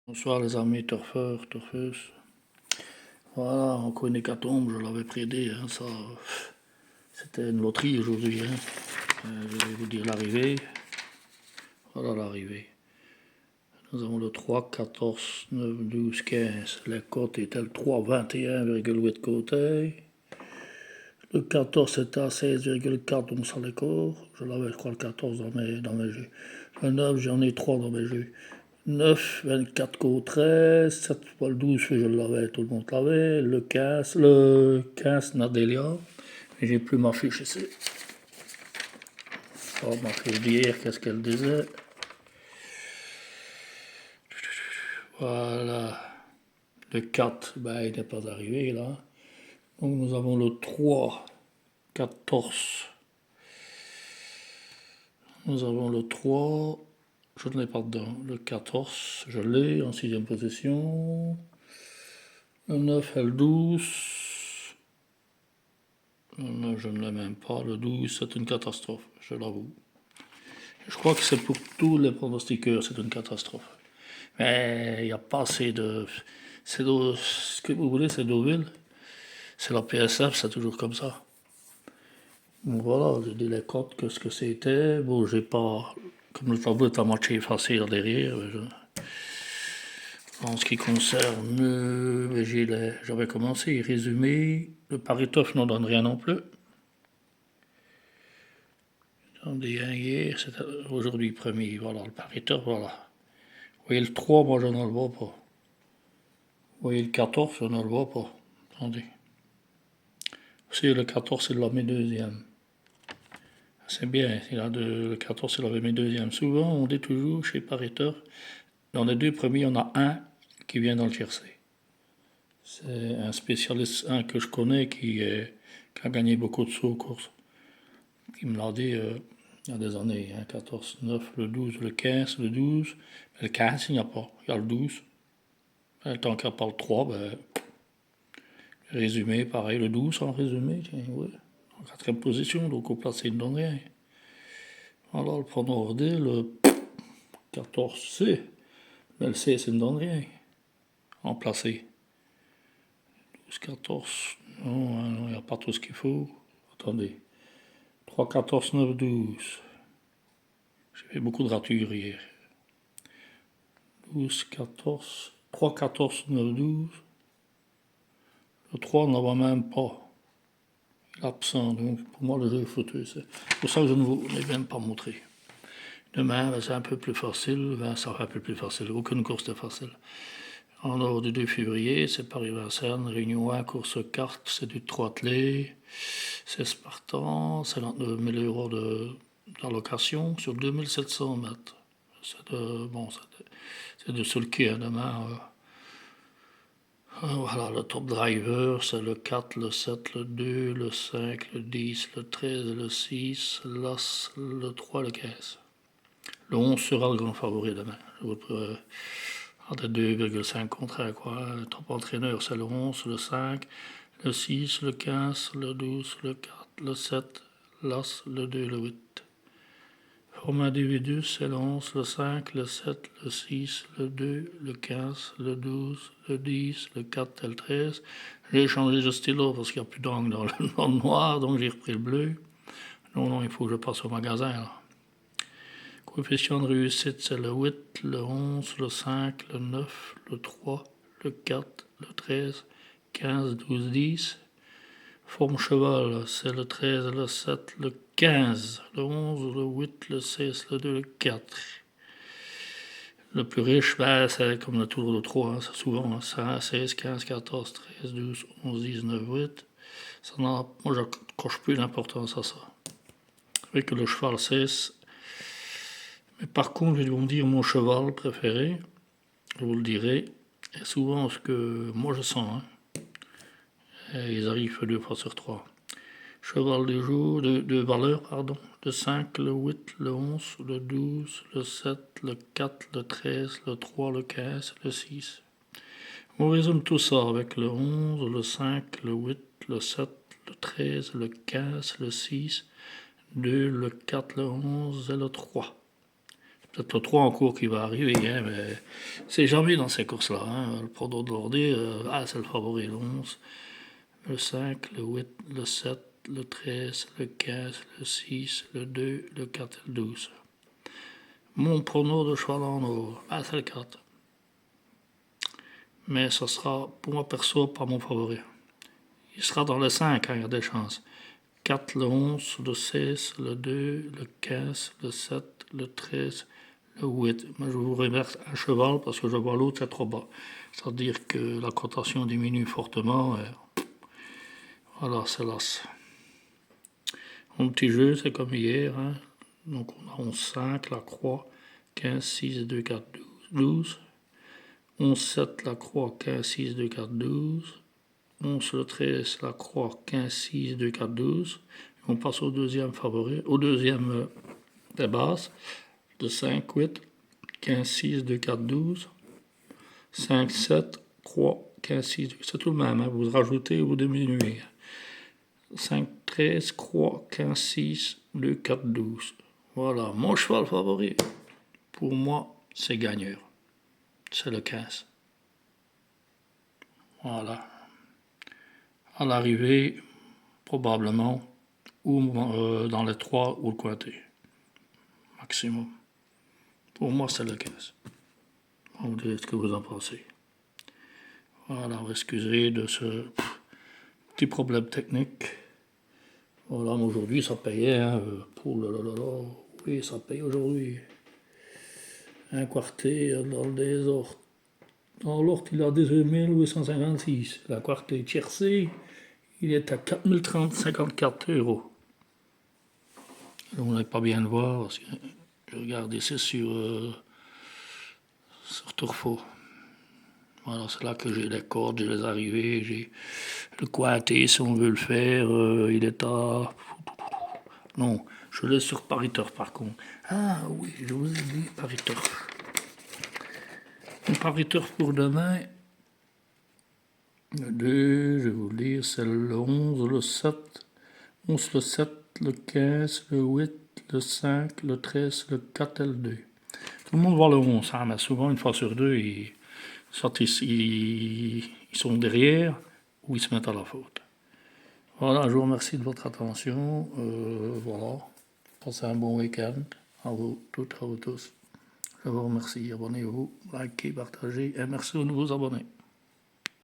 Bonsoir les amis turfeurs, turfeuses. Voilà, encore une hécatombe, je l'avais prédit, hein, ça, c'était une loterie aujourd'hui. Hein. Je vais vous dire l'arrivée. Voilà l'arrivée. Nous avons le 3, 14, 9, 12, 15. Les cotes étaient le 3, 21,8 côté. Le 14 était à 16,4, donc ça les corps. Je l'avais, je crois, le 14 dans mes jeux. Le 9, j'en ai 3 dans mes jeux. 9, 24 côte 13, 7 fois le 12, je l'avais, tout le monde l'avait. Le 15 Nadélia. J'ai plus ma fiche ici. Oh, ma fiche d'hier, qu'est-ce qu'elle disait? Voilà. Le 4, ben, il n'est pas arrivé là. Donc nous avons le 3, 14. Nous avons le 3, je ne l'ai pas dedans. Le 14, je l'ai en sixième position. Le 9 et le 12. Le 9, je ne l'ai même pas. Le 12, c'est une catastrophe, je l'avoue. Je crois que c'est pour tous les pronostiqueurs, c'est une catastrophe. Mais il n'y a pas assez de. Ce que vous voulez, c'est Deauville. C'est la PSF, c'est toujours comme ça. Donc voilà, j'ai dit les cotes, que ce que c'était. Bon, j'ai pas. Comme le tableau est à moitié facile derrière, en ce qui concerne. J'avais commencé, résumé. Le Paritoff n'en donne rien non plus. J'en ai un hier, c'était aujourd'hui premier. Voilà, le Paritoff, voilà. Vous voyez le 3, moi je ne le vois pas. Vous voyez le 14, je ne le vois pas. Attendez. Si le 14, il l'a mis deuxième. C'est bien, le 14, il avait mis deuxième. Souvent, on dit toujours chez Pareter, dans les deux premiers, il y en a un qui vient dans le tiercé. C'est un spécialiste, un que je connais, qui a gagné beaucoup de sauts aux courses. Il me l'a dit il y a des années, hein, 14, 9, le 12, le 15, le 12. Mais le 15, il n'y a pas. Il y a le 12. Tant qu'il n'y a pas le 3, ben, résumé, pareil, le 12 en résumé, tiens, ouais. En quatrième position, donc au placé, il ne donne rien. Alors le pronom ordé, le 14C, mais le C, ça ne donne rien. En placé. 12, 14, non, il n'y a pas tout ce qu'il faut. Attendez. 3, 14, 9, 12. J'ai fait beaucoup de ratures hier. 12, 14, 3, 14, 9, 12. Le 3, on ne la voit même pas. Il est absent, donc pour moi le jeu est foutu. C'est pour ça que je ne vous l'ai même pas montré. Demain, ben, c'est un peu plus facile. Ben, ça va un peu plus facile. Aucune course n'est facile. En dehors du 2 février, c'est Paris-Vincennes, Réunion 1, course carte, c'est du 3 attelé, c'est Spartan, c'est 29 000 € d'allocation sur 2700 mètres. C'est de sulky, hein, demain. Voilà, le top driver, c'est le 4, le 7, le 2, le 5, le 10, le 13, le 6, l'As, le 3, le 15. Le 11 sera le grand favori demain. À 2,5 contre 1, quoi. Le top entraîneur, c'est le 11, le 5, le 6, le 15, le 12, le 4, le 7, l'As, le 2, le 8. Forme individu, c'est le 11, le 5, le 7, le 6, le 2, le 15, le 12, le 10, le 4 et le 13. J'ai changé de stylo parce qu'il n'y a plus d'angle dans le noir, donc j'ai repris le bleu. Non, il faut que je passe au magasin, là. Coefficient de réussite, c'est le 8, le 11, le 5, le 9, le 3, le 4, le 13, 15, 12, 10. Forme cheval, c'est le 13, le 7, le 15, le 11, le 8, le 16, le 2, le 4. Le plus riche, ben, c'est comme le tour de 3, hein, c'est souvent hein, 16, 15, 14, 13, 12, 11, 19, 8. Moi, je coche plus d'importance à ça. Avec le cheval 16. Mais par contre, ils vont me dire mon cheval préféré, je vous le dirai, et souvent ce que moi je sens. Hein, et ils arrivent 2 fois sur 3. Cheval du jour, de valeur, pardon, le 5, le 8, le 11, le 12, le 7, le 4, le 13, le 3, le 15, le 6. On résume tout ça avec le 11, le 5, le 8, le 7, le 13, le 15, le 6, 2, le 4, le 11 et le 3. peut-être le 3 en cours qui va arriver, hein, mais c'est jamais dans ces courses-là. Hein. Le prono de l'ordi, c'est le favori, le 11, le 5, le 8, le 7, le 13, le 15, le 6, le 2, le 4 et le 12. Mon prono de cheval en or, c'est le 4. Mais ce sera, pour moi perso, pas mon favori. Il sera dans le 5, hein, il y a des chances. 4, le 11, le 16, le 2, le 15, le 7, le 13, le 8. Moi, je vous remercie un cheval parce que je vois l'autre, c'est trop bas. C'est-à-dire que la cotation diminue fortement. Voilà, c'est l'as. Mon petit jeu, c'est comme hier. Hein. Donc, on a 11, 5, la croix, 15, 6, 2, 4, 12. 11, 7, la croix, 15, 6, 2, 4, 12. 11, le 13, la croix, 15, 6, 2, 4, 12. On passe au deuxième favori, au deuxième des bases, de 5, 8, 15, 6, 2, 4, 12. 5, 7, croix, 15, 6, 2. C'est tout le même, hein. Vous rajoutez ou vous diminuez. 5, 13, croix, 15, 6, 2, 4, 12. Voilà, mon cheval favori, pour moi, c'est gagneur. C'est le 15. Voilà. À l'arrivée, probablement, ou dans les 3 ou le quintet. Maximum. Pour moi, c'est le 15. Vous direz ce que vous en pensez. Voilà, excusez de ce petit problème technique. Voilà, mais aujourd'hui, ça payait. Hein, oui, ça paye aujourd'hui. Un quartet dans le désordre. Dans l'ordre, il a 18 856. La quartet tiercé, il est à 4 054 €. Vous n'allez pas bien le voir, parce que je regarde ici sur Turfo. Voilà, c'est là que j'ai les cordes, j'ai les arrivées, j'ai le quintet si on veut le faire. Il est à. Non, je l'ai sur Pariteur par contre. Ah oui, je vous ai dit Pariteur. Mon Pariteur pour demain, le 2, je vais vous le dire, c'est le 11, le 7, 11, le 7, le 15, le 8, le 5, le 13, le 4 et le 2. Tout le monde voit le 11, hein, mais souvent, une fois sur deux, soit ils sont derrière ou ils se mettent à la faute. Voilà, je vous remercie de votre attention. Voilà, passez un bon week-end à vous toutes, à vous tous. Je vous remercie. Abonnez-vous, likez, partagez et merci aux nouveaux abonnés.